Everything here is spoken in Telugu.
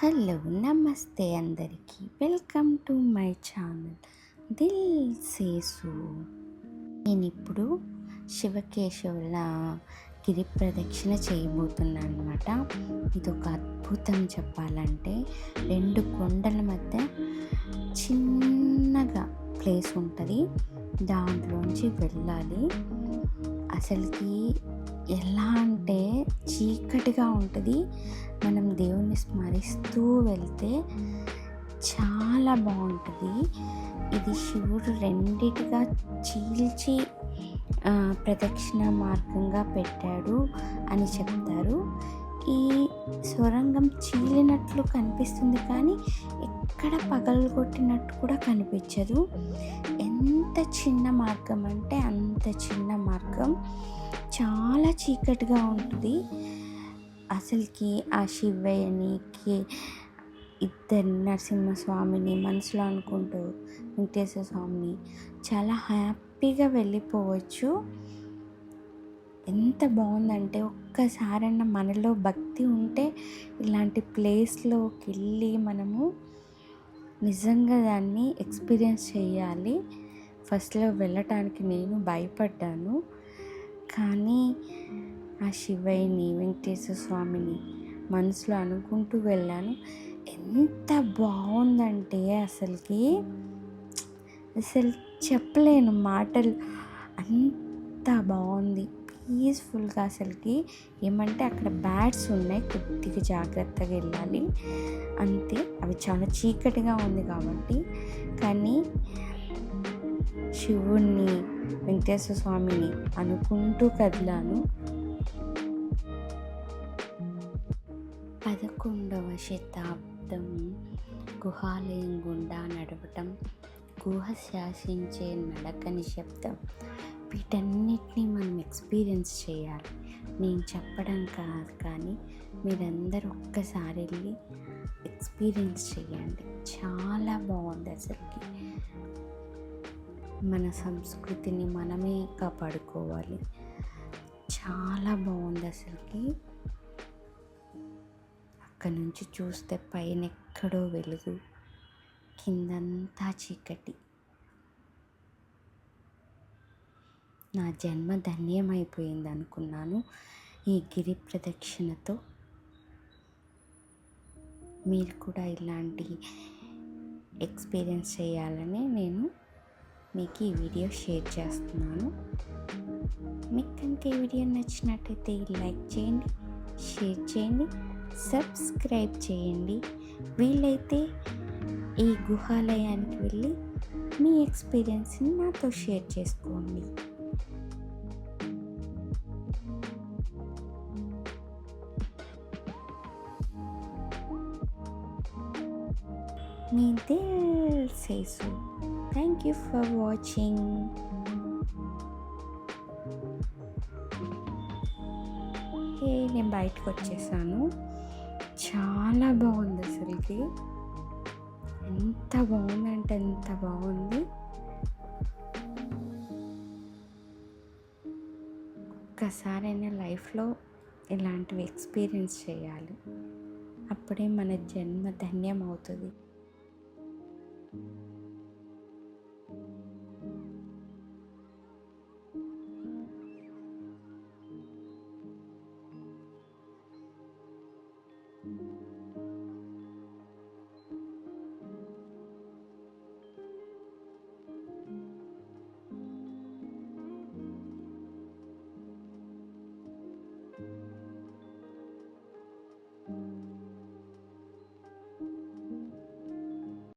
హలో నమస్తే అందరికీ welcome to my channel Dil Sesu. నేను ఇప్పుడు శివకేశవుల గిరి ప్రదక్షిణ చేయబోతున్నాను అనమాట. ఇది ఒక అద్భుతం చెప్పాలంటే. రెండు కొండల మధ్య చిన్నగా ప్లేస్ ఉంటుంది, దాంట్లోంచి వెళ్ళాలి. అసలుకి ఎలా అంటే చీకటిగా ఉంటుంది. మనం దేవుణ్ణి స్మరిస్తూ వెళ్తే చాలా బాగుంటుంది. ఇది శివుడు రెండిటిగా చీల్చి ప్రదక్షిణ మార్గంగా పెట్టాడు అని చెప్తారు. ఈ సొరంగం చీలినట్లు కనిపిస్తుంది, కానీ ఎక్కడ పగలగొట్టినట్టు కూడా కనిపించదు. ఎంత చిన్న మార్గం అంటే అంత చిన్న మార్గం, చాలా చీకటిగా ఉంటుంది. అసలుకి ఆ శివయ్యని ఇద్దరు నరసింహస్వామిని మనసులో అనుకుంటూ వెంకటేశ్వర స్వామిని చాలా హ్యాపీగా వెళ్ళిపోవచ్చు. ఎంత బాగుందంటే ఒక్కసారన్నా మనలో భక్తి ఉంటే ఇలాంటి ప్లేస్లోకి వెళ్ళి మనము నిజంగా దాన్ని ఎక్స్పీరియన్స్ చేయాలి. ఫస్ట్లో వెళ్ళటానికి నేను భయపడ్డాను, కానీ ఆ శివయ్యని వెంకటేశ్వర స్వామిని మనసులో అనుకుంటూ వెళ్ళాను. ఎంత బాగుందంటే అసలు చెప్పలేను మాటలు, అంత బాగుంది. పీస్ఫుల్గా అసలుకి ఏమంటే అక్కడ బ్యాట్స్ ఉన్నాయి, కొద్దిగా జాగ్రత్తగా వెళ్ళాలి అంతే. అవి చాలా చీకటిగా ఉంది కాబట్టి. కానీ శివుణ్ణి వెంకటేశ్వర స్వామిని అనుకుంటూ కదిలాను. 11వ శతాబ్దం గుహాలయం గుండా నడవటం, గుహ శాసించే నడక నిశ్శబ్దం, వీటన్నిటినీ మనం ఎక్స్పీరియన్స్ చేయాలి. నేను చెప్పడం కాదు, కానీ మీరందరూ ఒక్కసారి వెళ్ళి ఎక్స్పీరియన్స్ చేయండి. చాలా బాగుంది అసలుకి. మన సంస్కృతిని మనమే కాపాడుకోవాలి. చాలా బాగుంది అసలుకి. అక్కడ నుంచి చూస్తే పైన ఎక్కడో వెలుగు, కిందంతా చీకటి. నా జన్మ ధన్యమైపోయింది అనుకున్నాను ఈ గిరి ప్రదక్షిణతో. మీరు కూడా ఇలాంటి ఎక్స్పీరియన్స్ చేయాలని నేను మీకు ఈ వీడియో షేర్ చేస్తున్నాను. మీకు కనుక ఈ వీడియో నచ్చినట్టయితే లైక్ చేయండి, షేర్ చేయండి, సబ్స్క్రైబ్ చేయండి. వీలైతే ఈ గుహాలయానికి వెళ్ళి మీ ఎక్స్పీరియన్స్ని నాతో షేర్ చేసుకోండి. మీ Dil Sesu. Thank you for watching. నేను బయటకు వచ్చేసాను. చాలా బాగుంది అసలుకి. ఎంత బాగుందంటే ఎంత బాగుంది. ఒక్కసారైనా లైఫ్లో ఇలాంటివి ఎక్స్పీరియన్స్ చేయాలి, అప్పుడే మన జన్మ ధన్యం అవుతుంది.